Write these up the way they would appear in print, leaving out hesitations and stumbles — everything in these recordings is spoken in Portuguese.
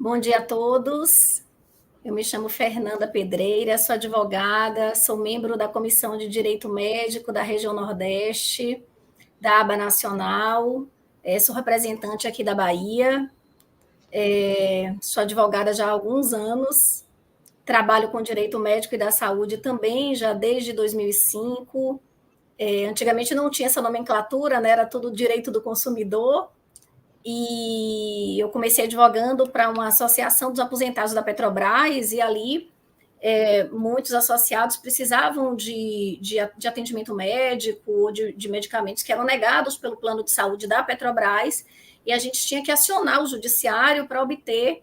Bom dia a todos. Eu me chamo Fernanda Pedreira, sou advogada, sou membro da Comissão de Direito Médico da região Nordeste, da aba nacional, sou representante aqui da Bahia, sou advogada já há alguns anos, trabalho com direito médico e da saúde também já desde 2005. Antigamente não tinha essa nomenclatura, né? Era tudo direito do consumidor, e eu comecei advogando para uma associação dos aposentados da Petrobras, e ali muitos associados precisavam de atendimento médico ou de medicamentos que eram negados pelo plano de saúde da Petrobras, e a gente tinha que acionar o judiciário para obter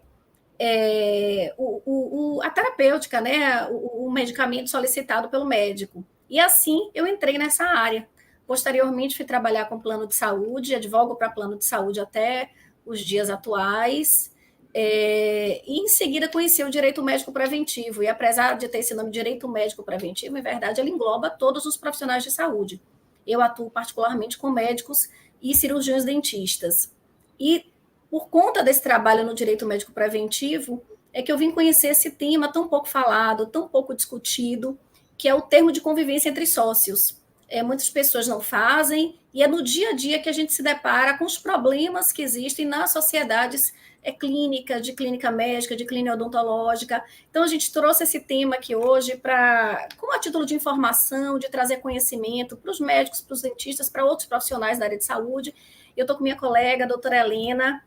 a terapêutica, né, o medicamento solicitado pelo médico. E assim eu entrei nessa área. Posteriormente, fui trabalhar com plano de saúde, advogo para plano de saúde até os dias atuais, e em seguida conheci o direito médico preventivo, e apesar de ter esse nome direito médico preventivo, em verdade ele engloba todos os profissionais de saúde. Eu atuo particularmente com médicos e cirurgiões dentistas. E por conta desse trabalho no direito médico preventivo, é que eu vim conhecer esse tema tão pouco falado, tão pouco discutido, que é o termo de convivência entre sócios. Muitas pessoas não fazem, e é no dia a dia que a gente se depara com os problemas que existem nas sociedades clínicas, de clínica médica, de clínica odontológica. Então, a gente trouxe esse tema aqui hoje como a título de informação, de trazer conhecimento para os médicos, para os dentistas, para outros profissionais da área de saúde. Eu estou com minha colega, a doutora Helena,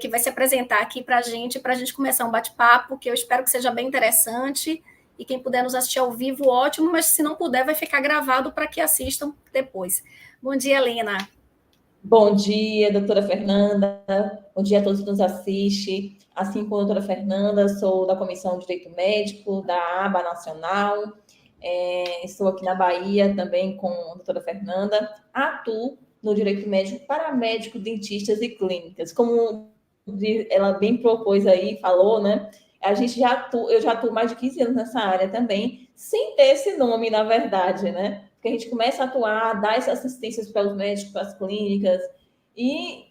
que vai se apresentar aqui para a gente começar um bate-papo, que eu espero que seja bem interessante. E quem puder nos assistir ao vivo, ótimo, mas se não puder, vai ficar gravado para que assistam depois. Bom dia, Helena. Bom dia, doutora Fernanda. Bom dia a todos que nos assistem. Assim como a doutora Fernanda, sou da Comissão de Direito Médico, da aba nacional. Estou aqui na Bahia também com a doutora Fernanda. Atuo no direito médico para médicos, dentistas e clínicas. Como ela bem propôs aí, falou, né? Eu já atuo mais de 15 anos nessa área também, sem ter esse nome, na verdade, né? Porque a gente começa a atuar, dar essas assistências para os médicos, para as clínicas, e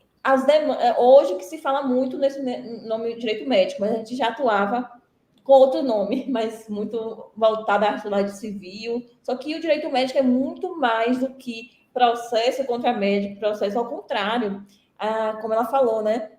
hoje que se fala muito nesse nome de direito médico, mas a gente já atuava com outro nome, mas muito voltado à atividade civil. Só que o direito médico é muito mais do que processo contra médico, processo ao contrário. Como ela falou, né?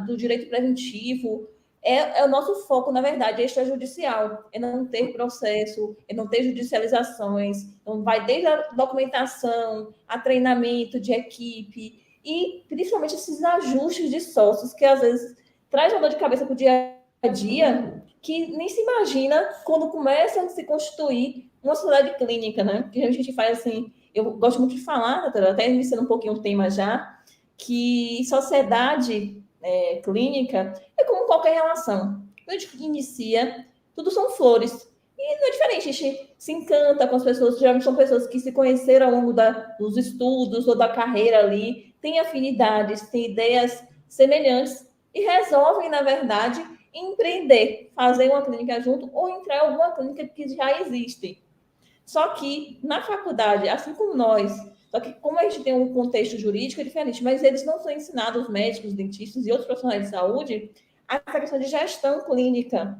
Do direito preventivo, é o nosso foco, na verdade, extrajudicial, é não ter processo, é não ter judicializações, então vai desde a documentação, a treinamento de equipe, e principalmente esses ajustes de sócios, que às vezes traz uma dor de cabeça para o dia a dia, que nem se imagina quando começa a se constituir uma sociedade clínica, né? Que a gente faz assim, eu gosto muito de falar, até iniciando um pouquinho o tema já, que sociedade clínica é como qualquer relação. Quando a gente inicia, tudo são flores. E não é diferente, a gente se encanta com as pessoas, geralmente são pessoas que se conheceram ao longo dos estudos ou da carreira ali, têm afinidades, têm ideias semelhantes e resolvem, na verdade, empreender, fazer uma clínica junto ou entrar em alguma clínica que já existe. Só que na faculdade, assim como nós, só que como a gente tem um contexto jurídico é diferente, mas eles não são ensinados, os médicos, dentistas e outros profissionais de saúde, a questão de gestão clínica.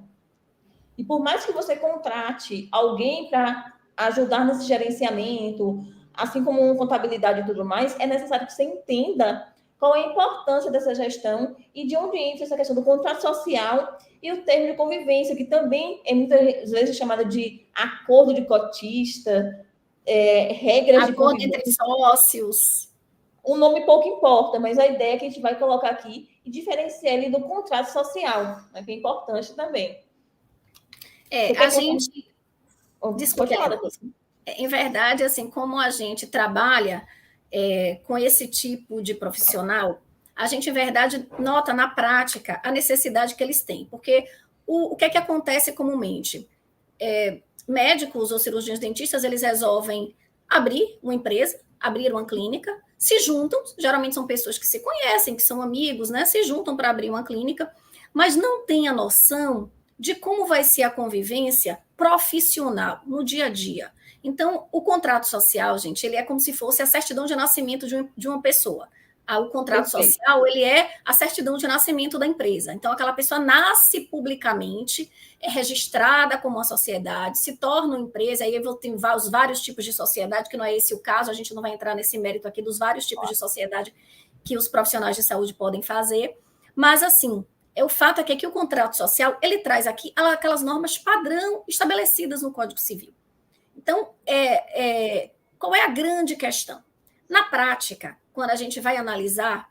E por mais que você contrate alguém para ajudar nesse gerenciamento, assim como contabilidade e tudo mais, é necessário que você entenda qual é a importância dessa gestão e de onde entra essa questão do contrato social e o termo de convivência, que também é muitas vezes chamada de acordo de cotista, regras de Acordo convivência. entre sócios. O nome pouco importa, mas a ideia é que a gente vai colocar aqui e diferenciar ele do contrato social, né, que é importante também. A gente... Desculpa, em verdade, assim, como a gente trabalha com esse tipo de profissional, a gente, em verdade, nota na prática a necessidade que eles têm. Porque o que é que acontece comumente? Médicos ou cirurgiões dentistas, eles resolvem abrir uma empresa, abrir uma clínica, se juntam, geralmente são pessoas que se conhecem, que são amigos, né? Se juntam para abrir uma clínica, mas não têm a noção de como vai ser a convivência profissional no dia a dia. Então, o contrato social, gente, ele é como se fosse a certidão de nascimento de uma pessoa. O contrato Perfeito. social, ele é a certidão de nascimento da empresa. Então, aquela pessoa nasce publicamente, é registrada como uma sociedade, se torna uma empresa, aí tem os vários tipos de sociedade, que não é esse o caso, a gente não vai entrar nesse mérito aqui dos vários tipos de sociedade que os profissionais de saúde podem fazer, mas, assim, o fato é que aqui o contrato social, ele traz aqui aquelas normas padrão estabelecidas no Código Civil. Então, qual é a grande questão? Na prática, quando a gente vai analisar,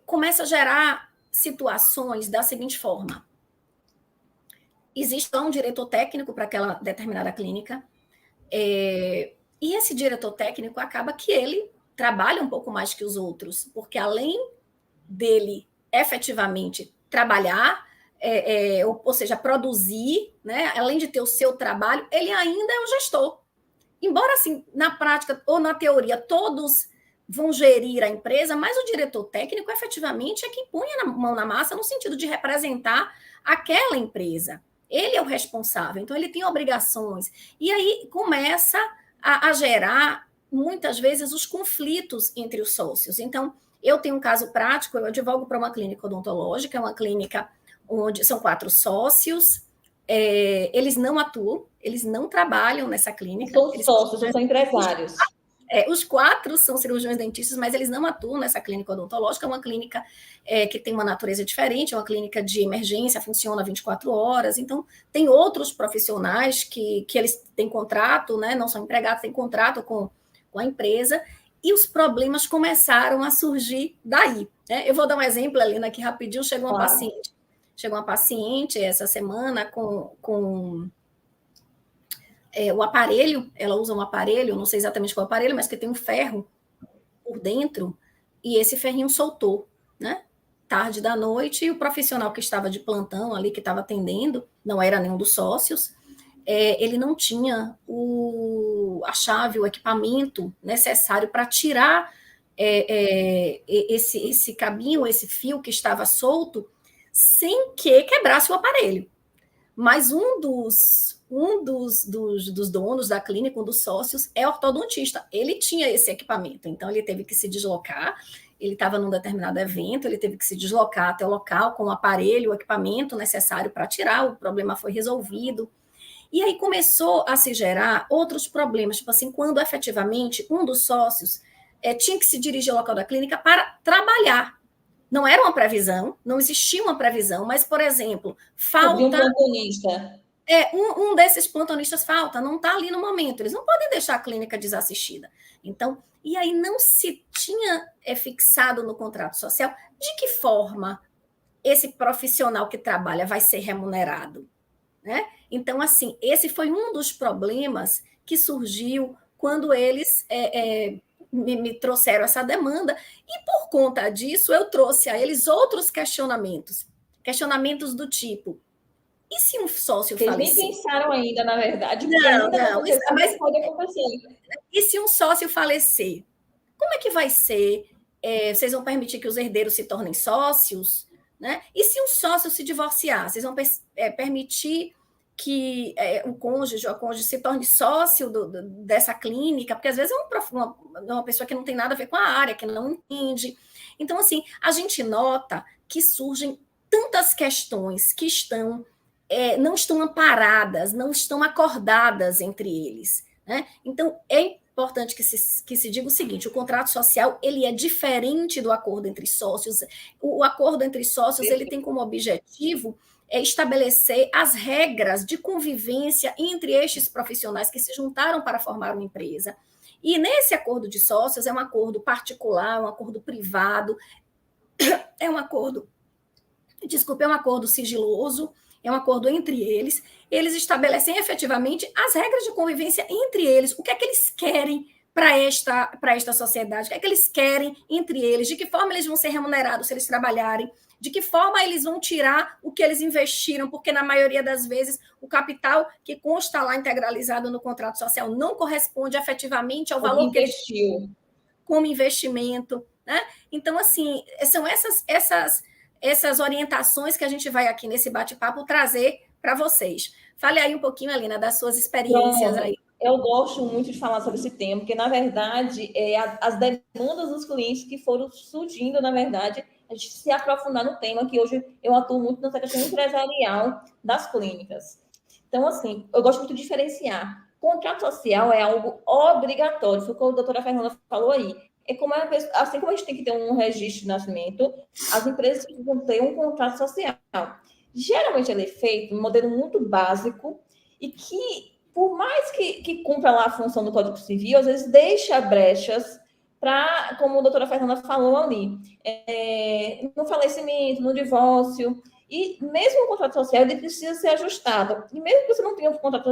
começa a gerar situações da seguinte forma. Existe um diretor técnico para aquela determinada clínica, e esse diretor técnico acaba que ele trabalha um pouco mais que os outros, porque além dele efetivamente trabalhar, ou seja, produzir, né, além de ter o seu trabalho, ele ainda é um gestor. Embora, assim, na prática ou na teoria, todos vão gerir a empresa, mas o diretor técnico, efetivamente, é quem põe a mão na massa no sentido de representar aquela empresa. Ele é o responsável, então ele tem obrigações. E aí começa a gerar, muitas vezes, os conflitos entre os sócios. Então, eu tenho um caso prático, eu advogo para uma clínica odontológica, é uma clínica onde são 4 sócios, eles não atuam, eles não trabalham nessa clínica. São sócios, não são empresários. Os 4 são cirurgiões dentistas, mas eles não atuam nessa clínica odontológica, é uma clínica que tem uma natureza diferente, é uma clínica de emergência, funciona 24 horas, então tem outros profissionais que eles têm contrato, né, não são empregados, têm contrato com a empresa, e os problemas começaram a surgir daí. Né? Eu vou dar um exemplo, Helena, aqui rapidinho, chegou uma paciente essa semana com o aparelho, ela usa um aparelho, não sei exatamente qual aparelho, mas que tem um ferro por dentro, e esse ferrinho soltou, né? Tarde da noite, e o profissional que estava de plantão ali, que estava atendendo, não era nenhum dos sócios, ele não tinha a chave, o equipamento necessário para tirar esse cabinho, esse fio que estava solto, sem que quebrasse o aparelho. Mas um dos donos da clínica, um dos sócios, é ortodontista. Ele tinha esse equipamento, então ele teve que se deslocar, ele estava num determinado evento, ele teve que se deslocar até o local com o aparelho, o equipamento necessário para tirar, o problema foi resolvido. E aí começou a se gerar outros problemas, tipo assim, quando efetivamente um dos sócios tinha que se dirigir ao local da clínica para trabalhar. Não era uma previsão, não existia uma previsão, mas, por exemplo, falta... Um plantonista. Um desses plantonistas falta, não está ali no momento, eles não podem deixar a clínica desassistida. Então, e aí não se tinha fixado no contrato social de que forma esse profissional que trabalha vai ser remunerado, né? Então, assim, esse foi um dos problemas que surgiu quando eles me trouxeram essa demanda, e por conta disso eu trouxe a eles outros questionamentos do tipo: e se um sócio falecer? Eles nem pensaram ainda, na verdade, porque ainda não aconteceu, mas pode acontecer. E se um sócio falecer? Como é que vai ser? Vocês vão permitir que os herdeiros se tornem sócios? Né? E se um sócio se divorciar? Vocês vão permitir que o cônjuge ou a cônjuge se torne sócio dessa clínica? Porque às vezes é uma pessoa que não tem nada a ver com a área, que não entende. Então, assim, a gente nota que surgem tantas questões que não estão amparadas, não estão acordadas entre eles. Né? Então, é importante que se diga o seguinte: o contrato social ele é diferente do acordo entre sócios. O acordo entre sócios ele tem como objetivo estabelecer as regras de convivência entre estes profissionais que se juntaram para formar uma empresa. E nesse acordo de sócios é um acordo particular, um acordo privado, é um acordo sigiloso, é um acordo entre eles. Eles estabelecem efetivamente as regras de convivência entre eles, o que é que eles querem para esta sociedade, o que é que eles querem entre eles, de que forma eles vão ser remunerados se eles trabalharem, de que forma eles vão tirar o que eles investiram, porque na maioria das vezes o capital que consta lá integralizado no contrato social não corresponde efetivamente ao valor que eles investiu como investimento. Né? Então, assim, são essas orientações que a gente vai aqui nesse bate-papo trazer para vocês. Fale aí um pouquinho, Helena, das suas experiências aí. Eu gosto muito de falar sobre esse tema, porque, na verdade, as demandas dos clientes que foram surgindo, na verdade, a gente se aprofundar no tema, que hoje eu atuo muito nessa questão empresarial das clínicas. Então, assim, eu gosto muito de diferenciar. Contrato social é algo obrigatório, foi o que a doutora Fernanda falou aí. Assim como a gente tem que ter um registro de nascimento, as empresas precisam ter um contrato social. Geralmente ele é feito em um modelo muito básico e que, por mais que cumpra lá a função do Código Civil, às vezes deixa brechas para, como a doutora Fernanda falou ali, no falecimento, no divórcio. E mesmo o contrato social, ele precisa ser ajustado. E mesmo que você não tenha um contrato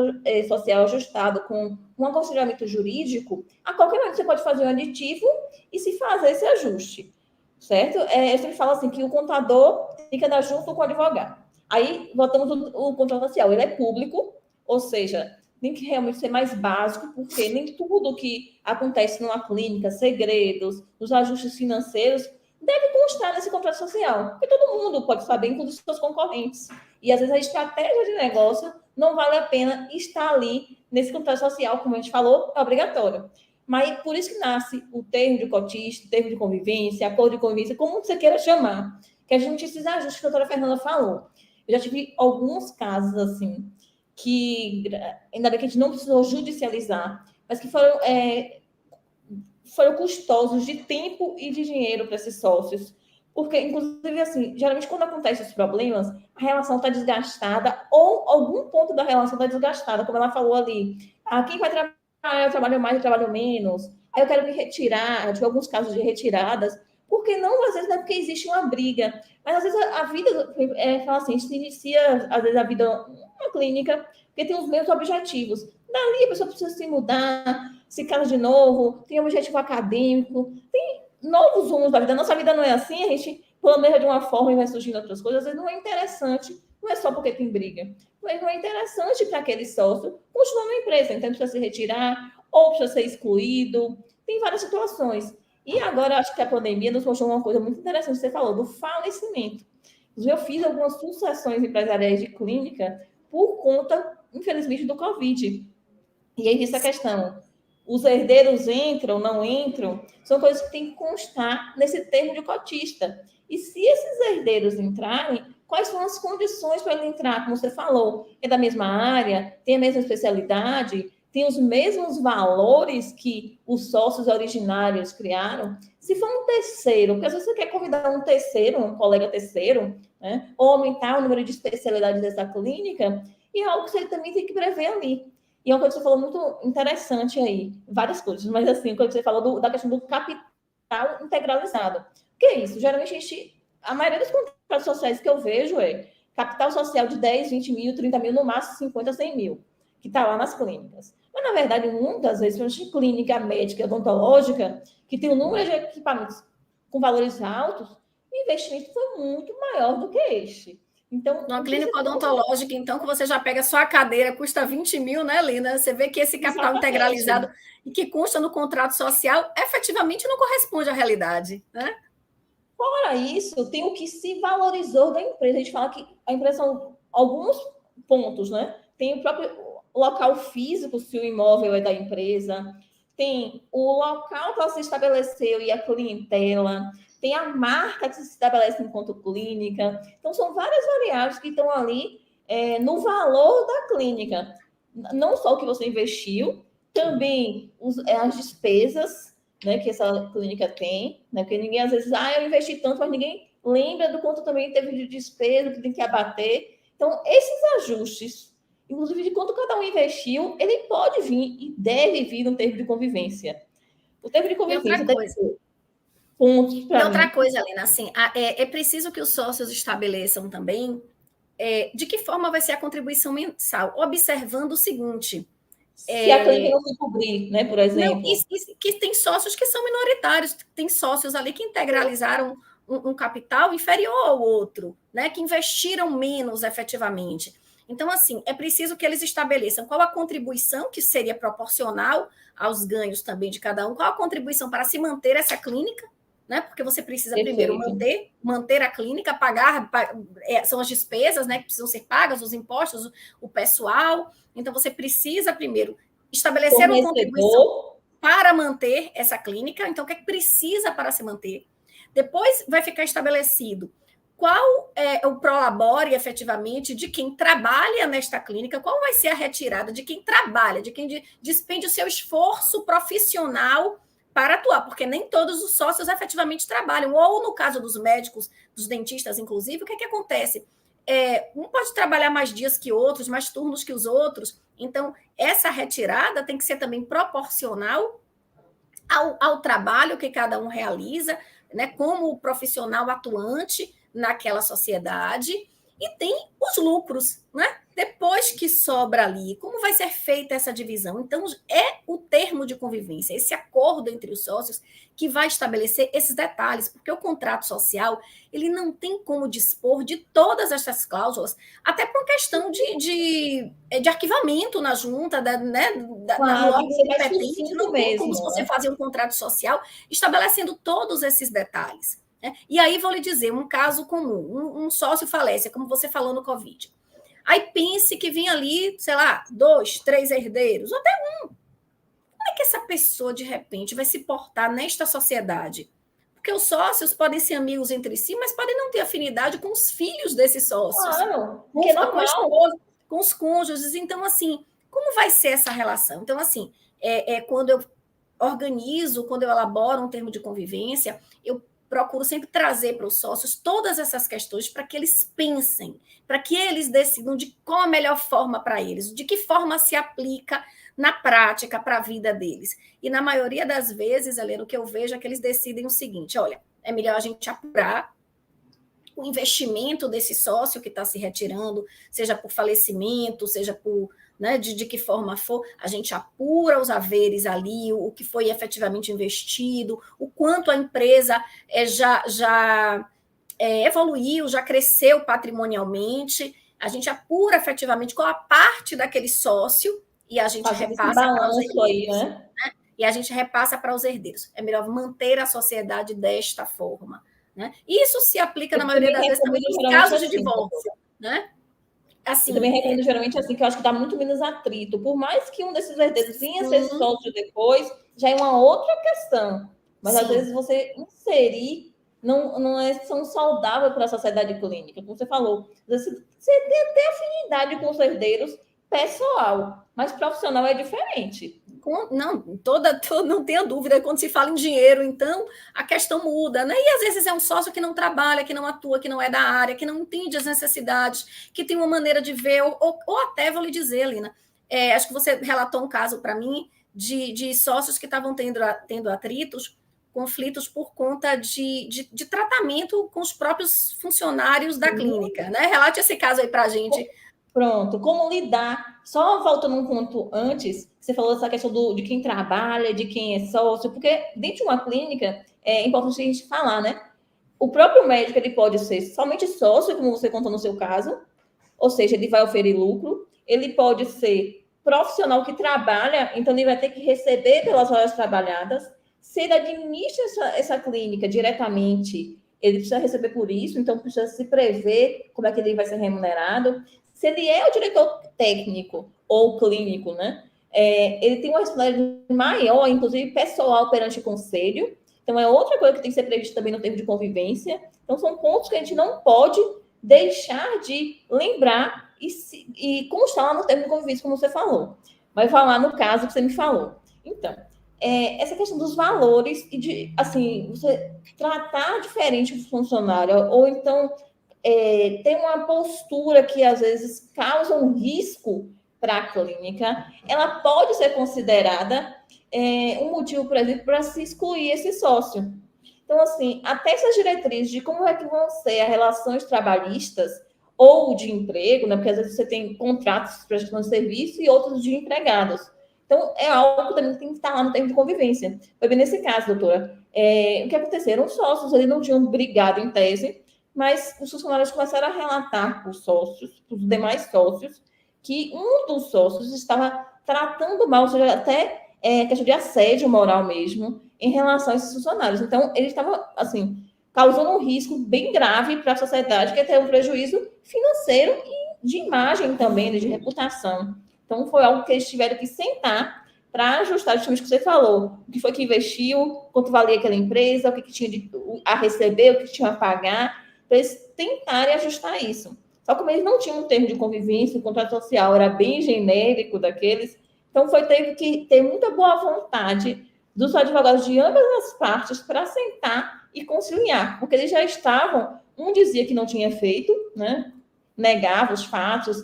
social ajustado com um aconselhamento jurídico, a qualquer momento você pode fazer um aditivo e se fazer esse ajuste, certo? Eu sempre falo assim, que o contador tem que andar junto com o advogado. Aí, voltamos o contrato social. Ele é público, ou seja, tem que realmente ser mais básico, porque nem tudo que acontece numa clínica, segredos, os ajustes financeiros, deve constar nesse contrato social, porque todo mundo pode saber, inclusive seus concorrentes. E às vezes a estratégia de negócio não vale a pena estar ali nesse contrato social, como a gente falou, é obrigatório. Mas por isso que nasce o termo de cotista, o termo de convivência, acordo de convivência, como você queira chamar, que a gente esses ajustes que a doutora Fernanda falou. Eu já tive alguns casos assim, que ainda bem que a gente não precisou judicializar, mas que foram custosos de tempo e de dinheiro para esses sócios. Porque, inclusive, assim, geralmente quando acontecem esses problemas, a relação está desgastada ou algum ponto da relação está desgastada, como ela falou ali. Ah, quem vai trabalhar, eu trabalho mais, eu trabalho menos. Aí eu quero me retirar, eu tive alguns casos de retiradas, porque não, às vezes não é porque existe uma briga, mas às vezes a vida, fala assim, se inicia, às vezes, a vida numa clínica, porque tem os mesmos objetivos. Dali a pessoa precisa se mudar, se casa de novo, tem objetivo acadêmico, tem novos rumos da vida. Nossa vida não é assim, a gente planeja de uma forma e vai surgindo outras coisas. Às vezes não é interessante, não é só porque tem briga, mas não é interessante para aquele sócio continuar na empresa. Então, precisa se retirar ou precisa ser excluído. Tem várias situações. E agora, acho que a pandemia nos mostrou uma coisa muito interessante. Você falou do falecimento. Eu fiz algumas sucessões empresariais de clínica por conta, infelizmente, do Covid. E aí, essa questão os herdeiros entram, não entram, são coisas que tem que constar nesse termo de cotista. E se esses herdeiros entrarem, quais são as condições para ele entrar? Como você falou, é da mesma área, tem a mesma especialidade, tem os mesmos valores que os sócios originários criaram? Se for um terceiro, porque às vezes você quer convidar um terceiro, um colega terceiro, né, ou aumentar o número de especialidades dessa clínica, e é algo que você também tem que prever ali. E é uma coisa que você falou muito interessante aí, várias coisas, mas assim, quando você falou da questão do capital integralizado. O que é isso? Geralmente a maioria dos contratos sociais que eu vejo é capital social de 10, 20 mil, 30 mil, no máximo 50, 100 mil, que está lá nas clínicas. Mas, na verdade, muitas vezes, principalmente em clínica médica odontológica, que tem um número de equipamentos com valores altos, o investimento foi muito maior do que este. Então, numa clínica odontológica, então, que você já pega só a cadeira, custa 20 mil, né, Lina? Você vê que esse capital integralizado e que consta no contrato social, efetivamente não corresponde à realidade, né? Fora isso, tem o que se valorizou da empresa. A gente fala que a empresa são alguns pontos, né? Tem o próprio local físico, se o imóvel é da empresa, tem o local que ela se estabeleceu e a clientela, tem a marca que se estabelece enquanto clínica. Então, são várias variáveis que estão ali no valor da clínica. Não só o que você investiu, também as despesas, né, que essa clínica tem, né? Porque ninguém às vezes, eu investi tanto, mas ninguém lembra do quanto também teve de despesa, que tem que abater. Então, esses ajustes, inclusive de quanto cada um investiu, ele pode vir e deve vir no termo de convivência. O termo de convivência deve ter pontos para mim. E outra coisa, Helena, assim, é preciso que os sócios estabeleçam também de que forma vai ser a contribuição mensal, observando o seguinte. Se a clínica não se cobrir, né, por exemplo. Não, que tem sócios que são minoritários, tem sócios ali que integralizaram um capital inferior ao outro, né, que investiram menos efetivamente. Então, assim, é preciso que eles estabeleçam qual a contribuição que seria proporcional aos ganhos também de cada um, qual a contribuição para se manter essa clínica, né? Porque você precisa primeiro manter a clínica, pagar, são as despesas, né, que precisam ser pagas, os impostos, o pessoal. Então, você precisa primeiro estabelecer uma contribuição para manter essa clínica, então o que é que precisa para se manter. Depois vai ficar estabelecido qual é o prolabore efetivamente de quem trabalha nesta clínica, qual vai ser a retirada de quem trabalha, de quem despende o seu esforço profissional para atuar, porque nem todos os sócios efetivamente trabalham, ou no caso dos médicos, dos dentistas, inclusive, o que acontece? Um pode trabalhar mais dias que outros, mais turnos que os outros, então essa retirada tem que ser também proporcional ao trabalho que cada um realiza, né, como profissional atuante naquela sociedade, e tem os lucros, né? Depois que sobra ali, como vai ser feita essa divisão? Então, é o termo de convivência, esse acordo entre os sócios que vai estabelecer esses detalhes, porque o contrato social, ele não tem como dispor de todas essas cláusulas, até por questão de arquivamento na junta, né, no órgão competente, não tem como você fazer um contrato social estabelecendo todos esses detalhes. E aí vou lhe dizer, um caso comum, um sócio falece, como você falou no Covid. Aí pense que vem ali, sei lá, 2, 3 herdeiros, ou até um. Como é que essa pessoa, de repente, vai se portar nesta sociedade? Porque os sócios podem ser amigos entre si, mas podem não ter afinidade com os filhos desses sócios. Claro, com a esposa, com os cônjuges. Então, assim, como vai ser essa relação? Então, assim, quando eu organizo, quando eu elaboro um termo de convivência, eu procuro sempre trazer para os sócios todas essas questões para que eles pensem, para que eles decidam de qual a melhor forma para eles, de que forma se aplica na prática para a vida deles. E na maioria das vezes, Helena, o que eu vejo é que eles decidem o seguinte: olha, é melhor a gente apurar o investimento desse sócio que está se retirando, seja por falecimento, seja por, né, de que forma for, a gente apura os haveres ali, o que foi efetivamente investido, o quanto a empresa já evoluiu, já cresceu patrimonialmente, a gente apura efetivamente qual a parte daquele sócio e a gente repassa para os herdeiros. Aí, né? E a gente repassa para os herdeiros. É melhor manter a sociedade desta forma. Né? Isso se aplica, na maioria das vezes, também nos casos de divórcio. Né? Assim, eu também recomendo geralmente assim, que eu acho que dá muito menos atrito. Por mais que um desses herdeiros venha ser sócio depois, já é uma outra questão. Mas, às vezes, você inserir não é tão saudável para a sociedade clínica. Como você falou, você tem até afinidade com os herdeiros pessoal, mas profissional é diferente. Não tenha dúvida, quando se fala em dinheiro, então a questão muda, né? E às vezes é um sócio que não trabalha, que não atua, que não é da área, que não entende as necessidades, que tem uma maneira de ver, ou até vou lhe dizer, Lina, acho que você relatou um caso para mim de sócios que estavam tendo atritos, conflitos por conta de tratamento com os próprios funcionários da clínica, né? Relate esse caso aí para a gente. Pronto, como lidar? Só voltando um ponto antes, você falou dessa questão de quem trabalha, de quem é sócio, porque dentro de uma clínica é importante a gente falar, né? O próprio médico ele pode ser somente sócio, como você contou no seu caso, ou seja, ele vai oferir lucro, ele pode ser profissional que trabalha, então ele vai ter que receber pelas horas trabalhadas. Se ele administra essa clínica diretamente, ele precisa receber por isso, então precisa se prever como é que ele vai ser remunerado. Se ele é o diretor técnico ou clínico, né? Ele tem uma responsabilidade maior, inclusive pessoal, perante o conselho. Então, é outra coisa que tem que ser prevista também no termo de convivência. Então, são pontos que a gente não pode deixar de lembrar e constar lá no termo de convivência, como você falou. Vai falar no caso que você me falou. Então, essa questão dos valores e de, assim, você tratar diferente o funcionário, ou então tem uma postura que às vezes causa um risco para a clínica, ela pode ser considerada um motivo, por exemplo, para se excluir esse sócio. Então, assim, até essas diretrizes de como é que vão ser as relações trabalhistas ou de emprego, né? Porque às vezes você tem contratos de prestação de serviço e outros de empregados. Então, é algo que também tem que estar lá no termo de convivência. Foi bem nesse caso, doutora. O que aconteceu? Os sócios, eles não tinham brigado em tese, mas os funcionários começaram a relatar para os sócios, para os demais sócios, que um dos sócios estava tratando mal, ou seja, até questão de assédio moral mesmo, em relação a esses funcionários. Então, ele estava, assim, causando um risco bem grave para a sociedade, que é ter um prejuízo financeiro e de imagem também, de reputação. Então, foi algo que eles tiveram que sentar para ajustar justamente o que você falou, o que foi que investiu, quanto valia aquela empresa, o que tinha a receber, o que tinha a pagar, para eles tentarem ajustar isso. Só como eles não tinham um termo de convivência, o contrato social era bem genérico daqueles, então teve que ter muita boa vontade dos advogados de ambas as partes para sentar e conciliar, porque eles já estavam, um dizia que não tinha feito, né? Negava os fatos,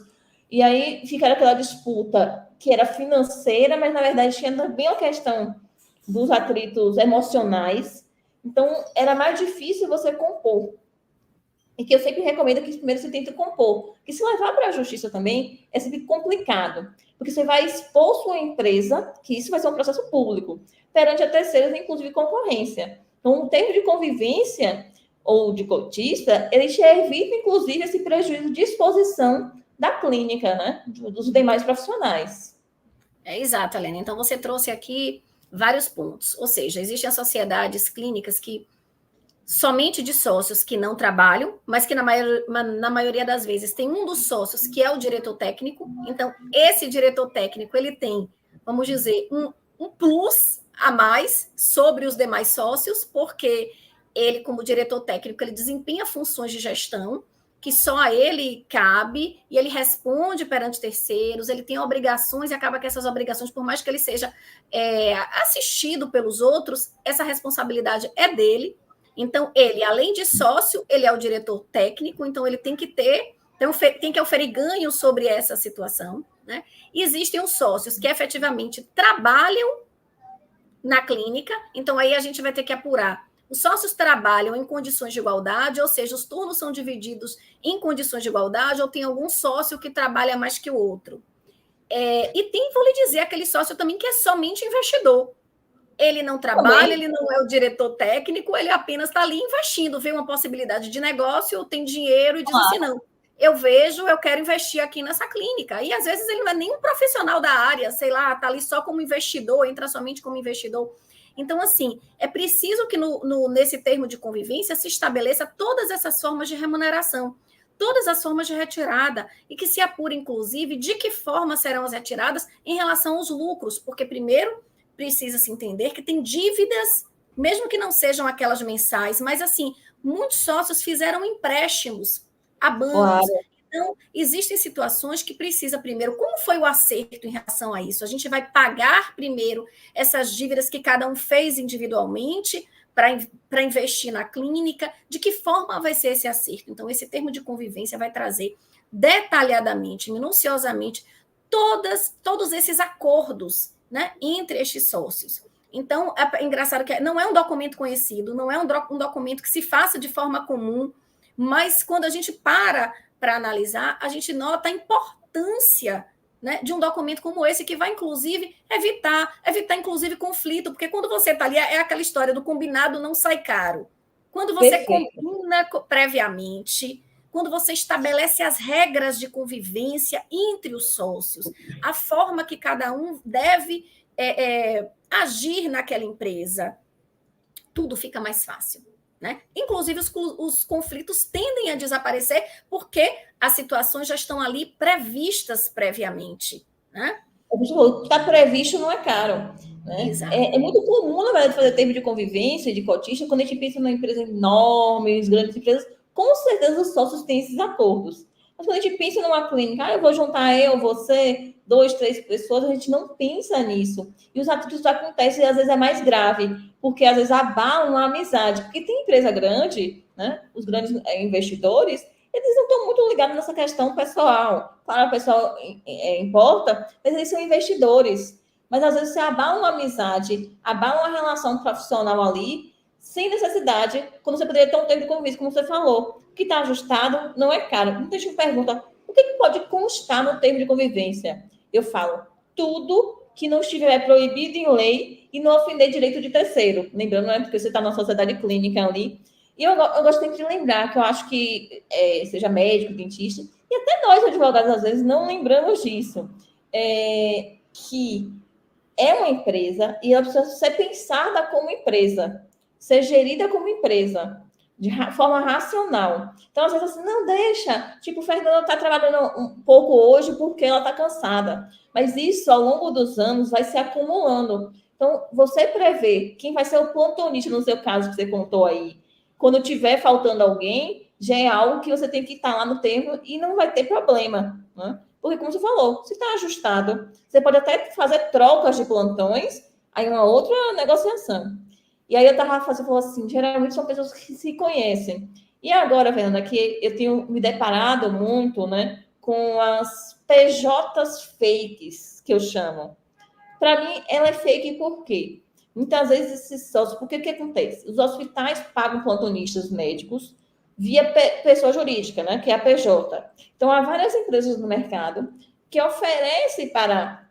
e aí ficaram aquela disputa que era financeira, mas na verdade tinha também a questão dos atritos emocionais, então era mais difícil você compor. E que eu sempre recomendo que primeiro você tente compor. Porque se levar para a justiça também é sempre complicado. Porque você vai expor sua empresa, que isso vai ser um processo público, perante a terceiros, inclusive concorrência. Então, o termo de convivência ou de cotista, ele te evita, inclusive, esse prejuízo de exposição da clínica, né? Dos demais profissionais. Exato, Helena. Então, você trouxe aqui vários pontos. Ou seja, existem as sociedades clínicas que somente de sócios que não trabalham, mas que na maioria das vezes tem um dos sócios que é o diretor técnico. Então, esse diretor técnico, ele tem, vamos dizer, um plus a mais sobre os demais sócios, porque ele, como diretor técnico, ele desempenha funções de gestão que só a ele cabe, e ele responde perante terceiros, ele tem obrigações, e acaba que essas obrigações, por mais que ele seja assistido pelos outros, essa responsabilidade é dele. Então, ele, além de sócio, ele é o diretor técnico, então ele tem que tem que oferir ganho sobre essa situação, né? E existem os sócios que efetivamente trabalham na clínica, então aí a gente vai ter que apurar. Os sócios trabalham em condições de igualdade, ou seja, os turnos são divididos em condições de igualdade, ou tem algum sócio que trabalha mais que o outro. E tem, vou lhe dizer, aquele sócio também que é somente investidor. Ele não trabalha, ele não é o diretor técnico, ele apenas está ali investindo, vê uma possibilidade de negócio, tem dinheiro e diz assim, não, eu quero investir aqui nessa clínica. E às vezes ele não é nem um profissional da área, sei lá, está ali só como investidor, entra somente como investidor. Então, assim, é preciso que nesse termo de convivência se estabeleça todas essas formas de remuneração, todas as formas de retirada, e que se apure, inclusive, de que forma serão as retiradas em relação aos lucros, porque primeiro precisa se entender que tem dívidas, mesmo que não sejam aquelas mensais, mas assim, muitos sócios fizeram empréstimos a bancos. Claro. Então, existem situações que precisa primeiro, como foi o acerto em relação a isso? A gente vai pagar primeiro essas dívidas que cada um fez individualmente para investir na clínica, de que forma vai ser esse acerto? Então, esse termo de convivência vai trazer detalhadamente, minuciosamente, todos esses acordos, né, entre estes sócios. Então, é engraçado que não é um documento conhecido, não é um documento que se faça de forma comum, mas quando a gente para analisar, a gente nota a importância, né, de um documento como esse, que vai, inclusive, evitar inclusive, conflito, porque quando você está ali, é aquela história do combinado não sai caro. Quando você combina previamente, quando você estabelece as regras de convivência entre os sócios, a forma que cada um deve agir naquela empresa, tudo fica mais fácil. Né? Inclusive, os conflitos tendem a desaparecer porque as situações já estão ali previstas previamente. Né? Está previsto, não é caro. Né? É muito comum, na verdade, fazer termo de convivência, de cotista, quando a gente pensa numa empresa enorme, grandes empresas, com certeza os sócios têm esses acordos. Mas quando a gente pensa numa clínica, eu vou juntar você, 2, 3 pessoas, a gente não pensa nisso. E os atritos acontecem e às vezes é mais grave, porque às vezes abalam a amizade. Porque tem empresa grande, né? Os grandes investidores, eles não estão muito ligados nessa questão pessoal. Claro, o pessoal importa, mas eles são investidores. Mas às vezes você abala uma amizade, abala uma relação profissional ali, sem necessidade, quando você poderia ter um termo de convívio, como você falou. O que está ajustado não é caro. Muita gente pergunta, o que pode constar no termo de convivência? Eu falo, tudo que não estiver proibido em lei e não ofender direito de terceiro. Lembrando, né, porque você está na sociedade clínica ali. E eu gosto sempre de lembrar, que eu acho que, seja médico, dentista, e até nós, advogados, às vezes, não lembramos disso, que é uma empresa e ela precisa ser pensada como empresa, ser gerida como empresa. de forma racional. Então, às vezes, assim, não deixa. Tipo, o Fernando está trabalhando um pouco hoje porque ela está cansada. Mas isso, ao longo dos anos, vai se acumulando. Então, você prevê quem vai ser o plantonista, no seu caso, que você contou aí. Quando tiver faltando alguém, já é algo que você tem que estar lá no termo e não vai ter problema, né? Porque, como você falou, se está ajustado, você pode até fazer trocas de plantões, aí uma outra negociação. E aí eu estava fazendo, falou assim, geralmente são pessoas que se conhecem. E agora, Fernanda, que eu tenho me deparado muito, né, com as PJs fakes, que eu chamo. Para mim, ela é fake por quê? Muitas vezes esses sócios, porque o que acontece? Os hospitais pagam plantonistas médicos via pessoa jurídica, né, que é a PJ. Então, há várias empresas no mercado que oferecem para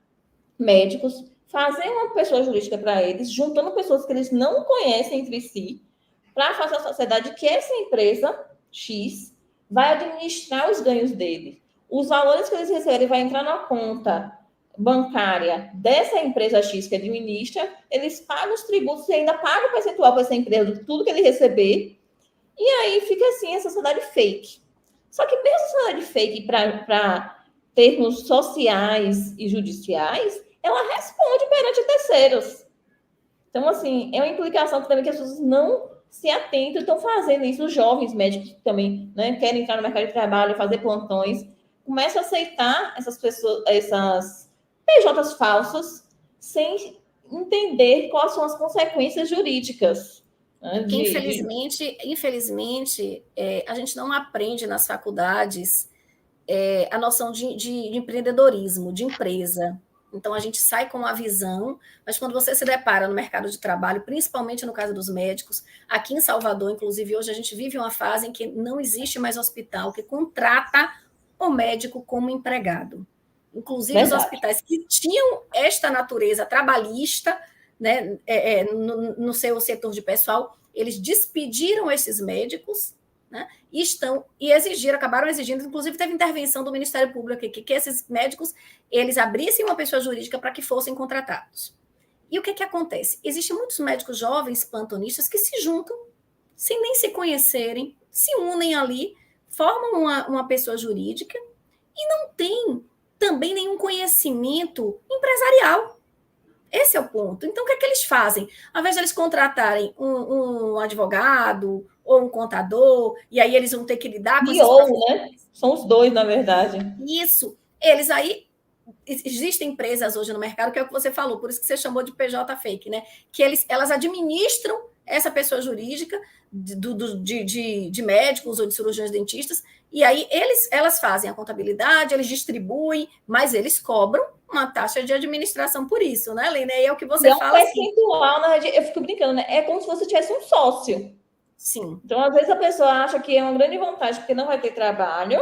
médicos fazer uma pessoa jurídica para eles, juntando pessoas que eles não conhecem entre si, para fazer a sociedade que essa empresa X vai administrar os ganhos dele. Os valores que eles receberem vai entrar na conta bancária dessa empresa X que administra, eles pagam os tributos e ainda pagam o percentual para essa empresa de tudo que ele receber, e aí fica assim a sociedade fake. Só que mesmo a sociedade fake para termos sociais e judiciais, ela responde perante terceiros. Então, assim, é uma implicação também que as pessoas não se atentam, estão fazendo isso. Os jovens médicos também, né, querem entrar no mercado de trabalho, fazer plantões, começam a aceitar essas pessoas, essas PJs falsas, sem entender quais são as consequências jurídicas. Né, Porque, infelizmente, a gente não aprende nas faculdades a noção de empreendedorismo, de empresa. Então, a gente sai com uma visão, mas quando você se depara no mercado de trabalho, principalmente no caso dos médicos, aqui em Salvador, inclusive, hoje a gente vive uma fase em que não existe mais hospital que contrata o médico como empregado. Inclusive, os Verdade. hospitais que tinham esta natureza trabalhista, né, no seu setor de pessoal, eles despediram esses médicos, né, acabaram exigindo, inclusive teve intervenção do Ministério Público aqui, que esses médicos eles abrissem uma pessoa jurídica para que fossem contratados. E o que acontece? Existem muitos médicos jovens plantonistas que se juntam sem nem se conhecerem, se unem ali, formam uma pessoa jurídica e não tem também nenhum conhecimento empresarial. Esse é o ponto. Então, o que eles fazem? Ao invés de eles contratarem um advogado ou um contador, e aí eles vão ter que lidar com esses profissionais. Né? São os dois, na verdade. Isso. Eles aí... Existem empresas hoje no mercado, que é o que você falou, por isso que você chamou de PJ fake, né? Que elas administram essa pessoa jurídica de médicos ou de cirurgiões dentistas, e aí elas fazem a contabilidade, eles distribuem, mas eles cobram uma taxa de administração por isso, né, Lina? E é o que você fala. É um percentual, assim. Eu fico brincando, né? É como se você tivesse um sócio. Sim. Então, às vezes, a pessoa acha que é uma grande vantagem, porque não vai ter trabalho,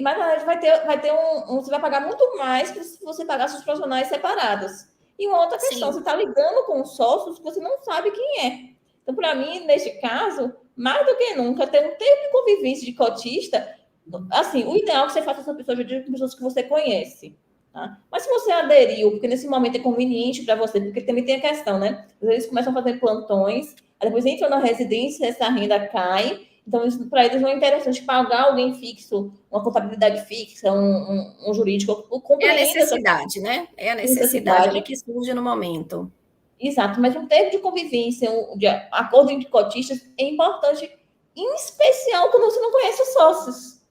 mas na verdade você vai pagar muito mais que se você pagasse os profissionais separados. E uma outra questão, Sim. Você está lidando com sócios que você não sabe quem é. Então, para mim, neste caso, mais do que nunca, ter um tempo de convivência de cotista, assim, o ideal é que você faça essa pessoa jurídica com pessoas que você conhece. Tá? Mas se você aderiu, porque nesse momento é conveniente para você, porque também tem a questão, né? Às vezes começam a fazer plantões, aí depois entram na residência, essa renda cai. Então, para eles não é interessante pagar alguém fixo, uma contabilidade fixa, um jurídico. É a necessidade, né? É a necessidade que surge no momento. Exato, mas um termo de convivência, de acordo entre cotistas, é importante, em especial quando você não conhece os sócios.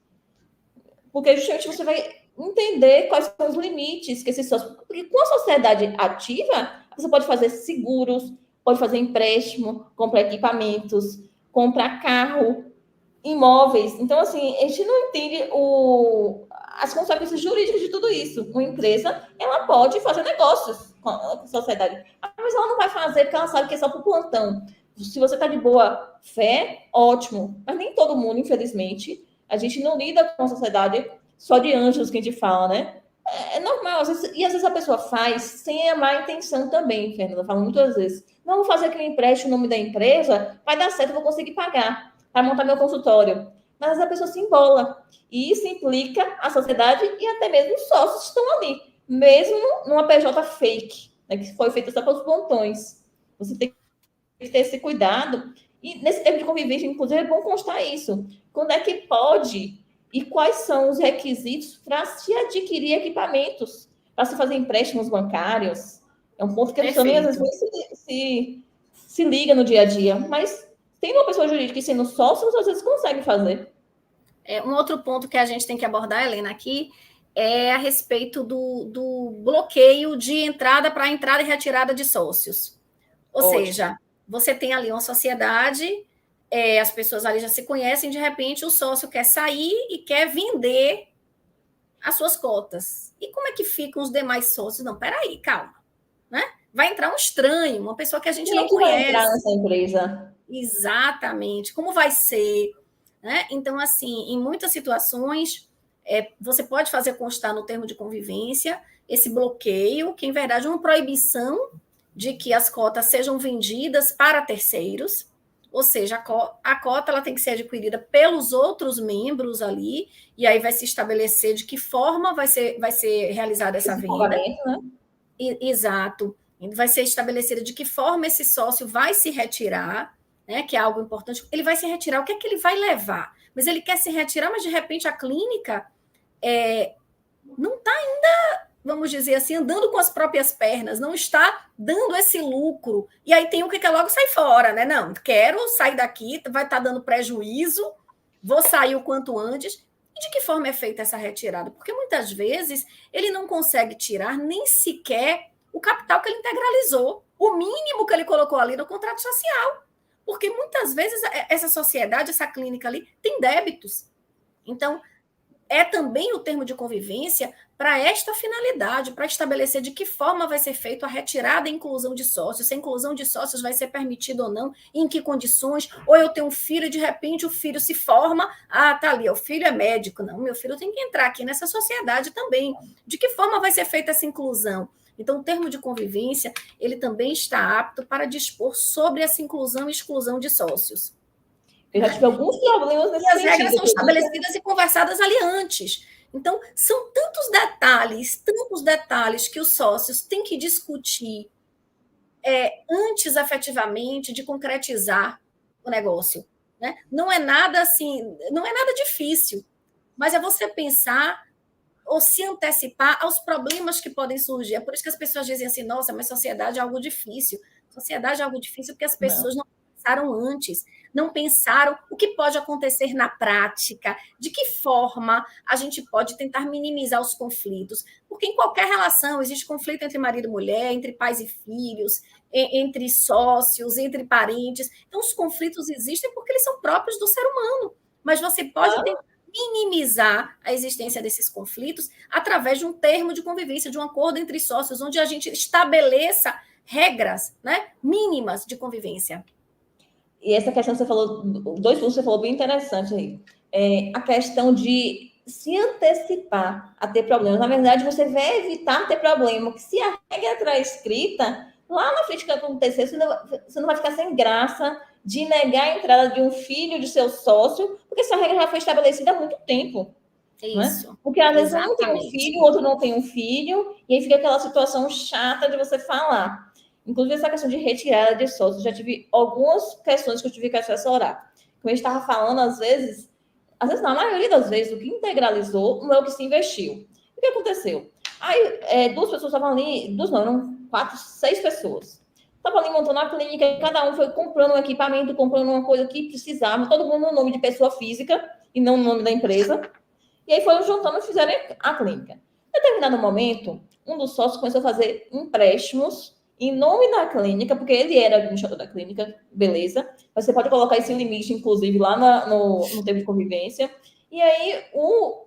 Porque justamente você vai entender quais são os limites que esses sócios... Porque com a sociedade ativa, você pode fazer seguros, pode fazer empréstimo, comprar equipamentos, comprar carro, imóveis. Então, assim, a gente não entende as consequências jurídicas de tudo isso. Uma empresa, ela pode fazer negócios com a sociedade, mas ela não vai fazer porque ela sabe que é só para o plantão. Se você está de boa fé, ótimo. Mas nem todo mundo, infelizmente, a gente não lida com a sociedade só de anjos que a gente fala, né? É normal, às vezes, e às vezes a pessoa faz sem a má intenção também, Fernanda. Eu falo muitas vezes. Não, vou fazer que eu empreste o nome da empresa, vai dar certo, eu vou conseguir pagar para montar meu consultório. Mas a pessoa se embola. E isso implica a sociedade e até mesmo os sócios que estão ali. Mesmo numa PJ fake, né, que foi feita só pelos plantões. Você tem que ter esse cuidado. E nesse termo de convivência, inclusive, é bom constar isso. Quando é que pode e quais são os requisitos para se adquirir equipamentos, para se fazer empréstimos bancários? É um ponto que a pessoa nem às vezes se liga no dia a dia, mas tem uma pessoa jurídica e sendo sócio, às vezes consegue fazer. Um outro ponto que a gente tem que abordar, Helena, aqui, é a respeito do bloqueio de entrada para entrada e retirada de sócios. Ou seja, você tem ali uma sociedade, as pessoas ali já se conhecem, de repente o sócio quer sair e quer vender as suas cotas. E como é que ficam os demais sócios? Não, peraí, calma. Né? Vai entrar um estranho, uma pessoa que a gente não conhece. Vai entrar nessa empresa. Exatamente. Como vai ser? Né? Então, assim, em muitas situações, você pode fazer constar no termo de convivência esse bloqueio, que, em verdade, é uma proibição de que as cotas sejam vendidas para terceiros, ou seja, a cota ela tem que ser adquirida pelos outros membros ali, e aí vai se estabelecer de que forma vai ser realizada essa venda. Né? Exato. Vai ser estabelecida de que forma esse sócio vai se retirar, né, que é algo importante. Ele vai se retirar, o que é que ele vai levar? Mas ele quer se retirar, mas de repente a clínica não está ainda, vamos dizer assim, andando com as próprias pernas, não está dando esse lucro. E aí tem o que logo sai fora, né? Não, quero sair daqui, vai estar dando prejuízo, vou sair o quanto antes. E de que forma é feita essa retirada? Porque muitas vezes ele não consegue tirar nem sequer o capital que ele integralizou, o mínimo que ele colocou ali no contrato social. Porque muitas vezes essa sociedade, essa clínica ali, tem débitos. Então, é também o termo de convivência para esta finalidade, para estabelecer de que forma vai ser feita a retirada e inclusão de sócios, se a inclusão de sócios vai ser permitida ou não, em que condições, ou eu tenho um filho e de repente o filho se forma, tá ali, o filho é médico, não, meu filho tem que entrar aqui nessa sociedade também, de que forma vai ser feita essa inclusão? Então, o termo de convivência, ele também está apto para dispor sobre essa inclusão e exclusão de sócios. Eu já tive alguns problemas nesse sentido. E as regras são estabelecidas e conversadas ali antes. Então, são tantos detalhes que os sócios têm que discutir antes, efetivamente, de concretizar o negócio. Né? Não é nada assim, não é nada difícil, mas é você pensar ou se antecipar aos problemas que podem surgir. É por isso que as pessoas dizem assim, nossa, mas sociedade é algo difícil. Sociedade é algo difícil porque as pessoas não pensaram antes, não pensaram o que pode acontecer na prática, de que forma a gente pode tentar minimizar os conflitos. Porque em qualquer relação existe conflito entre marido e mulher, entre pais e filhos, entre sócios, entre parentes. Então, os conflitos existem porque eles são próprios do ser humano. Mas você pode tentar minimizar a existência desses conflitos através de um termo de convivência, de um acordo entre sócios, onde a gente estabeleça regras, né, mínimas de convivência. E essa questão que você falou, dois pontos que você falou bem interessante aí. A questão de se antecipar a ter problemas. Na verdade, você vai evitar ter problema, porque se a regra está escrita, lá na frente que acontecer, você não vai ficar sem graça de negar a entrada de um filho de seu sócio, porque essa regra já foi estabelecida há muito tempo. Isso. Né? Porque às vezes um tem um filho, o outro não tem um filho, e aí fica aquela situação chata de você falar. Inclusive, essa questão de retirada de sócios, já tive algumas questões que eu tive que assessorar. Como a gente estava falando, às vezes não, a maioria das vezes, o que integralizou não é o que se investiu. O que aconteceu? Aí, duas pessoas estavam ali, eram 4, 6 pessoas. Estavam ali montando a clínica, cada um foi comprando um equipamento, comprando uma coisa que precisava, todo mundo no nome de pessoa física e não no nome da empresa. E aí foram juntando e fizeram a clínica. Em determinado momento, um dos sócios começou a fazer empréstimos em nome da clínica, porque ele era administrador da clínica, beleza. Você pode colocar esse limite, inclusive, lá no termo de convivência. E aí,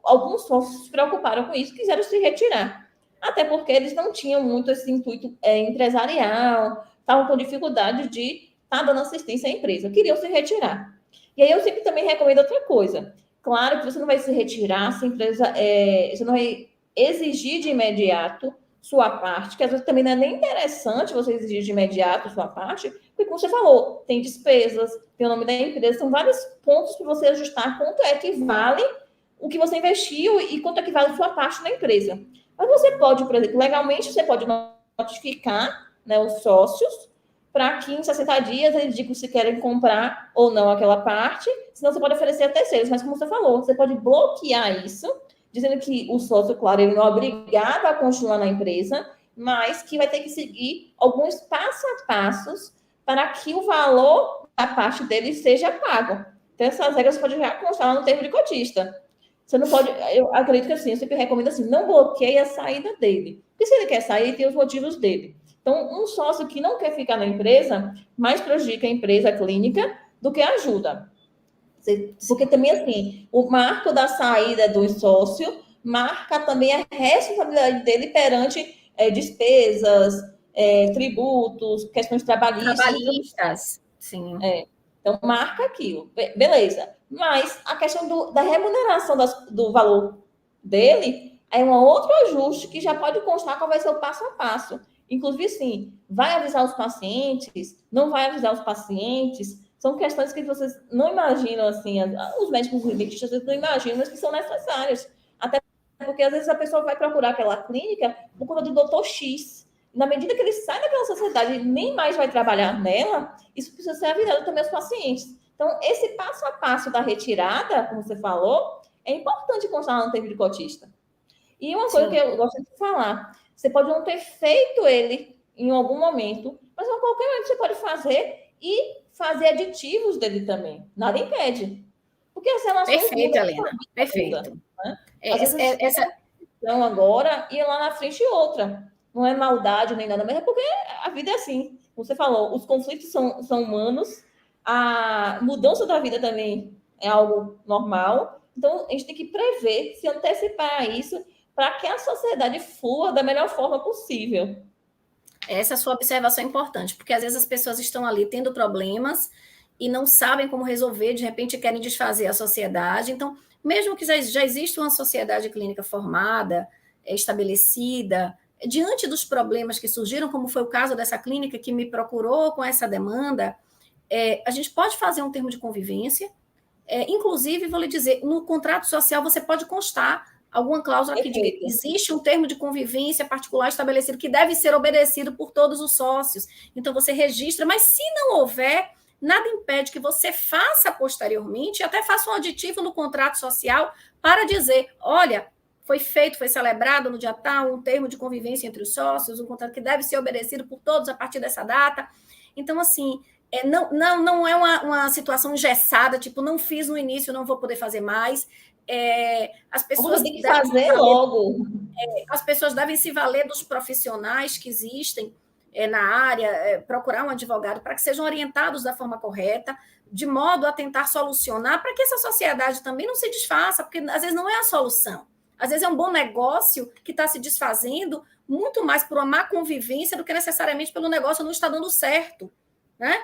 alguns sócios se preocuparam com isso, quiseram se retirar. Até porque eles não tinham muito esse intuito empresarial, estavam com dificuldade de estar dando assistência à empresa, queriam se retirar. E aí, eu sempre também recomendo outra coisa. Claro que você não vai se retirar se a empresa... você não vai exigir de imediato sua parte, que às vezes também não é nem interessante você exigir de imediato sua parte, porque, como você falou, tem despesas, tem o nome da empresa, são vários pontos para você ajustar quanto é que vale o que você investiu e quanto é que vale sua parte na empresa. Mas você pode, por exemplo, legalmente, você pode notificar, né, os sócios para que em 60 dias eles digam se querem comprar ou não aquela parte, senão você pode oferecer a terceiros. Mas como você falou, você pode bloquear isso, dizendo que o sócio, claro, ele não é obrigado a continuar na empresa, mas que vai ter que seguir alguns passo a passos para que o valor da parte dele seja pago. Então, essas regras você pode já constar no termo de cotista. Você não pode, eu acredito que assim, eu sempre recomendo assim, não bloqueie a saída dele. Porque se ele quer sair, ele tem os motivos dele. Então, um sócio que não quer ficar na empresa, mais prejudica a empresa clínica do que ajuda. Porque também, assim, o marco da saída do sócio marca também a responsabilidade dele perante despesas, tributos, questões trabalhistas. Trabalhistas, sim. Então, marca aquilo. Beleza. Mas a questão da remuneração do valor dele é um outro ajuste que já pode constar qual vai ser o passo a passo. Inclusive, sim, vai avisar os pacientes, não vai avisar os pacientes, são questões que vocês não imaginam, assim, os médicos e dentistas não imaginam, mas que são necessárias. Até porque, às vezes, a pessoa vai procurar aquela clínica por conta do doutor X. Na medida que ele sai daquela sociedade e nem mais vai trabalhar nela, isso precisa ser avisado também aos pacientes. Então, esse passo a passo da retirada, como você falou, é importante constar no termo de cotista. E uma coisa que eu gosto de falar, você pode não ter feito ele em algum momento, mas a qualquer momento você pode fazer e fazer aditivos dele também. Nada impede. Porque as relações... Perfeito, Helena. Perfeito. Né? Às vezes, então, agora, e lá na frente outra. Não é maldade nem nada, mas é porque a vida é assim. Como você falou, os conflitos são humanos, a mudança da vida também é algo normal. Então, a gente tem que prever, se antecipar a isso, para que a sociedade flua da melhor forma possível. Essa sua observação é importante, porque às vezes as pessoas estão ali tendo problemas e não sabem como resolver, de repente querem desfazer a sociedade. Então, mesmo que já exista uma sociedade clínica formada, estabelecida, diante dos problemas que surgiram, como foi o caso dessa clínica que me procurou com essa demanda, a gente pode fazer um termo de convivência. Inclusive, vou lhe dizer, no contrato social você pode constar alguma cláusula que diga que existe um termo de convivência particular estabelecido que deve ser obedecido por todos os sócios. Então, você registra, mas se não houver, nada impede que você faça posteriormente, até faça um aditivo no contrato social para dizer, olha, foi celebrado no dia tal, um termo de convivência entre os sócios, um contrato que deve ser obedecido por todos a partir dessa data. Então, assim, não é uma situação engessada, tipo, não fiz no início, não vou poder fazer mais. As pessoas tem que fazer logo. As pessoas devem se valer dos profissionais que existem na área, procurar um advogado para que sejam orientados da forma correta, de modo a tentar solucionar, para que essa sociedade também não se desfaça, porque às vezes não é a solução. Às vezes é um bom negócio que está se desfazendo muito mais por uma má convivência do que necessariamente pelo negócio não estar dando certo, né?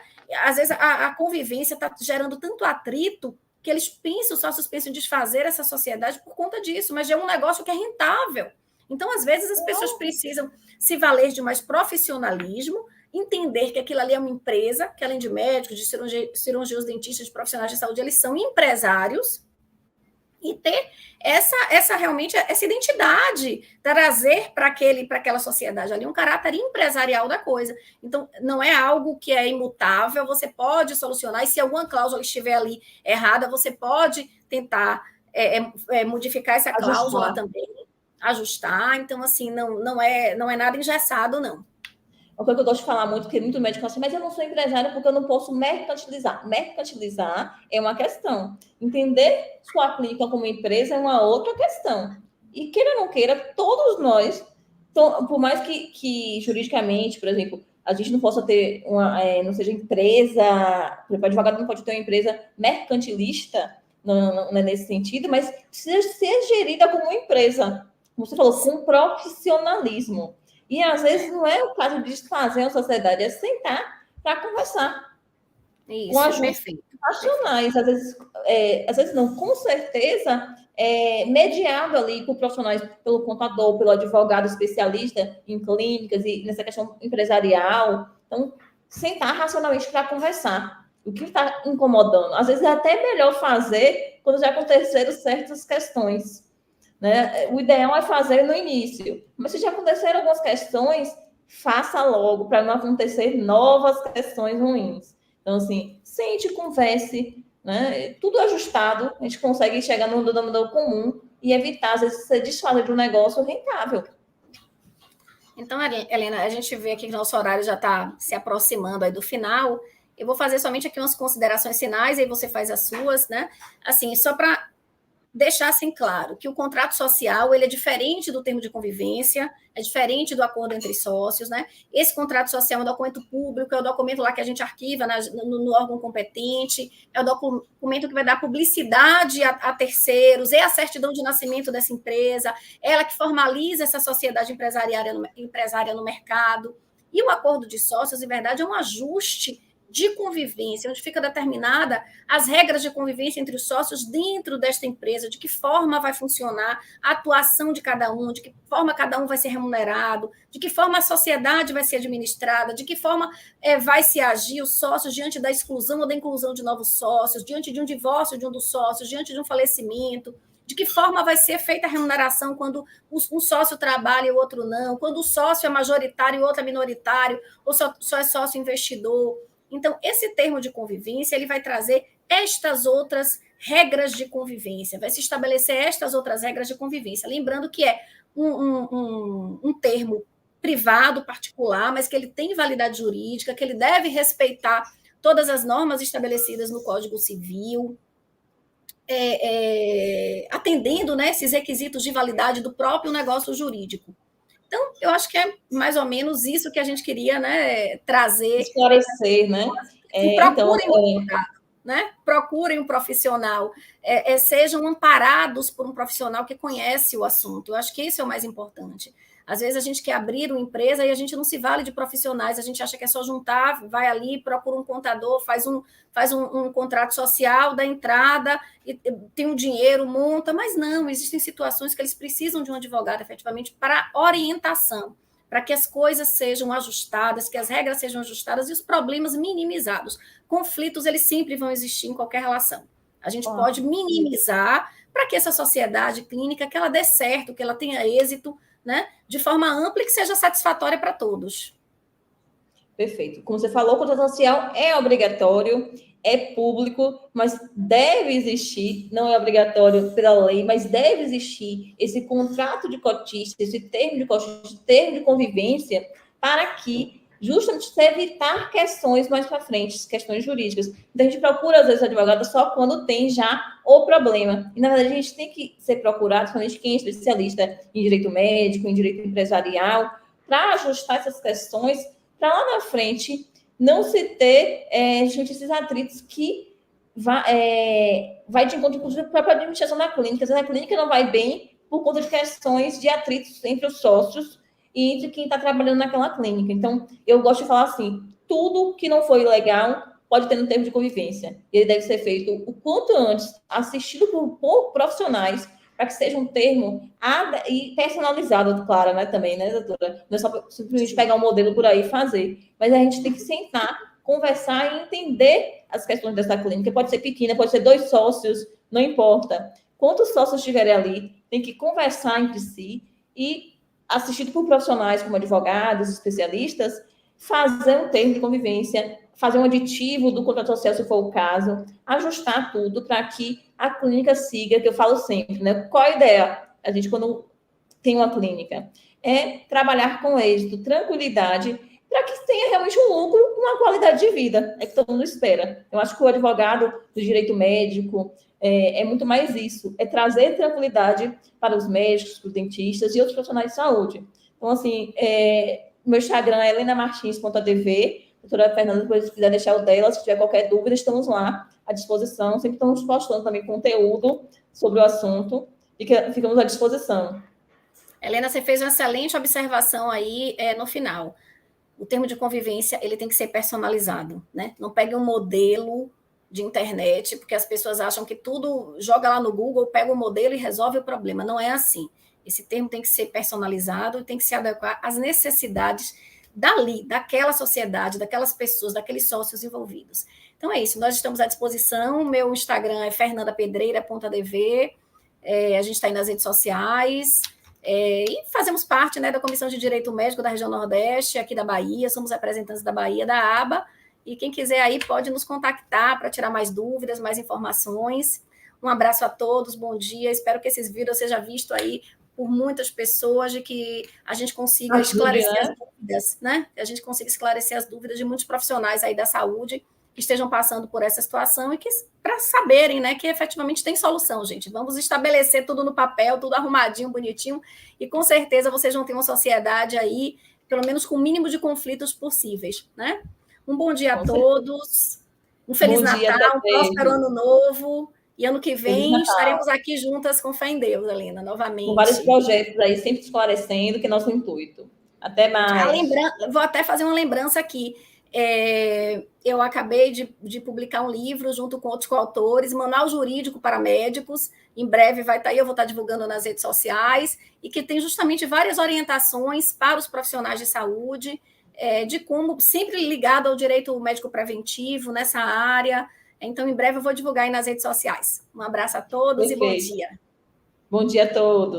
Às vezes a convivência está gerando tanto atrito que os sócios pensam em desfazer essa sociedade por conta disso, mas é um negócio que é rentável. Então, às vezes, as pessoas precisam se valer de mais profissionalismo, entender que aquilo ali é uma empresa, que além de médicos, de cirurgiões, dentistas, de profissionais de saúde, eles são empresários, e ter realmente essa identidade, trazer para aquela sociedade ali um caráter empresarial da coisa. Então, não é algo que é imutável, você pode solucionar, e se alguma cláusula estiver ali errada, você pode tentar modificar essa cláusula também, ajustar. Então, assim, não é nada engessado, não. Uma coisa que eu gosto de falar muito, porque muito médico fala assim, mas eu não sou empresário porque eu não posso mercantilizar. Mercantilizar é uma questão. Entender sua clínica como empresa é uma outra questão. E queira ou não queira, todos nós, por mais que juridicamente, por exemplo, a gente não possa ter não seja empresa, o advogado não pode ter uma empresa mercantilista, não é nesse sentido, mas precisa ser gerida como uma empresa, como você falou, com profissionalismo. E às vezes não é o caso de desfazer a sociedade, é sentar para conversar. Isso, com ajustes nacionais. Às vezes não, com certeza, mediado ali por profissionais, pelo contador, pelo advogado especialista em clínicas e nessa questão empresarial. Então, sentar racionalmente para conversar. O que está incomodando? Às vezes é até melhor fazer quando já aconteceram certas questões. Né? O ideal é fazer no início. Mas se já aconteceram algumas questões, faça logo para não acontecer novas questões ruins. Então, assim, sente, converse, né? Tudo ajustado, a gente consegue chegar no denominador comum e evitar, às vezes, ser desfazer de um negócio rentável. Então, Helena, a gente vê aqui que nosso horário já está se aproximando aí do final. Eu vou fazer somente aqui umas considerações finais, aí você faz as suas, né? Assim, só para deixar assim claro que o contrato social ele é diferente do termo de convivência, é diferente do acordo entre sócios, né? Esse contrato social é um documento público, é o documento lá que a gente arquiva no órgão competente, é o documento que vai dar publicidade a terceiros, é a certidão de nascimento dessa empresa, é ela que formaliza essa sociedade empresária no mercado. E o acordo de sócios, em verdade, é um ajuste de convivência, onde fica determinada as regras de convivência entre os sócios dentro desta empresa, de que forma vai funcionar a atuação de cada um, de que forma cada um vai ser remunerado, de que forma a sociedade vai ser administrada, de que forma vai se agir os sócios diante da exclusão ou da inclusão de novos sócios, diante de um divórcio de um dos sócios, diante de um falecimento, de que forma vai ser feita a remuneração quando um sócio trabalha e o outro não, quando o sócio é majoritário e o outro é minoritário, ou só é sócio investidor. Então, esse termo de convivência ele vai trazer estas outras regras de convivência, vai se estabelecer estas outras regras de convivência. Lembrando que é um termo privado, particular, mas que ele tem validade jurídica, que ele deve respeitar todas as normas estabelecidas no Código Civil, atendendo, né, esses requisitos de validade do próprio negócio jurídico. Então, eu acho que é mais ou menos isso que a gente queria, né, trazer. Esclarecer, né? Procurem um advogado, né? Procurem um profissional, sejam amparados por um profissional que conhece o assunto. Eu acho que isso é o mais importante. Às vezes a gente quer abrir uma empresa e a gente não se vale de profissionais, a gente acha que é só juntar, vai ali, procura um contador, faz um contrato social da entrada, e tem um dinheiro, monta, mas não, existem situações que eles precisam de um advogado, efetivamente, para orientação, para que as coisas sejam ajustadas, que as regras sejam ajustadas e os problemas minimizados. Conflitos, eles sempre vão existir em qualquer relação. A gente pode minimizar para que essa sociedade clínica, que ela dê certo, que ela tenha êxito, né, de forma ampla e que seja satisfatória para todos. Perfeito. Como você falou, o contrato social é obrigatório, é público, mas deve existir, não é obrigatório pela lei, mas deve existir esse contrato de cotista, esse termo de cotista, termo de convivência, para que justamente se evitar questões mais para frente, questões jurídicas. Então, a gente procura, às vezes, advogado só quando tem já o problema. E, na verdade, a gente tem que ser procurado, principalmente quem é especialista em direito médico, em direito empresarial, para ajustar essas questões, para lá na frente não se ter gente, esses atritos que vai de encontro, inclusive, com a própria administração da clínica. Às vezes a clínica não vai bem por conta de questões de atritos entre os sócios e entre quem está trabalhando naquela clínica. Então, eu gosto de falar assim, tudo que não foi legal pode ter no termo de convivência. Ele deve ser feito o quanto antes, assistido por profissionais, para que seja um termo e personalizado, claro, né, também, né, doutora? Não é só simplesmente pegar um modelo por aí e fazer, mas a gente tem que sentar, conversar e entender as questões dessa clínica. Pode ser pequena, pode ser 2 sócios, não importa. Quantos sócios tiverem ali, tem que conversar entre si e, assistido por profissionais como advogados, especialistas, fazer um termo de convivência, fazer um aditivo do contrato social, se for o caso, ajustar tudo para que a clínica siga, que eu falo sempre, né? Qual a ideia? A gente, quando tem uma clínica, é trabalhar com êxito, tranquilidade, para que tenha realmente um lucro, uma qualidade de vida, é que todo mundo espera. Eu acho que o advogado do direito médico é muito mais isso, é trazer tranquilidade para os médicos, para os dentistas e outros profissionais de saúde. Então, assim, meu Instagram é elenamartins.adv, doutora Fernanda, depois se quiser deixar o dela, se tiver qualquer dúvida, estamos lá à disposição. Sempre estamos postando também conteúdo sobre o assunto e que ficamos à disposição. Helena, você fez uma excelente observação aí no final. O termo de convivência ele tem que ser personalizado, né? Não pegue um modelo de internet, porque as pessoas acham que tudo joga lá no Google, pega o modelo e resolve o problema. Não é assim. Esse termo tem que ser personalizado e tem que se adequar às necessidades dali, daquela sociedade, daquelas pessoas, daqueles sócios envolvidos. Então é isso, nós estamos à disposição, meu Instagram é fernandapedreira.adv, a gente está aí nas redes sociais, E fazemos parte, né, da Comissão de Direito Médico da região Nordeste, aqui da Bahia, somos representantes da Bahia, da ABA, e quem quiser aí pode nos contactar para tirar mais dúvidas, mais informações. Um abraço a todos, bom dia, espero que esses vídeos sejam vistos aí por muitas pessoas, de que a gente consiga esclarecer as dúvidas, né? Que a gente consiga esclarecer as dúvidas de muitos profissionais aí da saúde que estejam passando por essa situação e que para saberem, né, que efetivamente tem solução, gente. Vamos estabelecer tudo no papel, tudo arrumadinho, bonitinho, e com certeza vocês vão ter uma sociedade aí, pelo menos com o mínimo de conflitos possíveis, né? Um bom dia a todos, um Feliz Natal, um próspero Ano Novo. E ano que vem estaremos aqui juntas com fé em Deus, Helena, novamente. Com vários projetos aí, sempre esclarecendo, que é nosso intuito. Até mais. Vou até fazer uma lembrança aqui. Eu acabei de publicar um livro junto com outros coautores, Manual Jurídico para Médicos. Em breve vai estar aí, eu vou estar divulgando nas redes sociais, e que tem justamente várias orientações para os profissionais de saúde, de como, sempre ligado ao direito médico preventivo nessa área. Então, em breve eu vou divulgar aí nas redes sociais. Um abraço a todos. Perfeito. E bom dia. Bom dia a todos.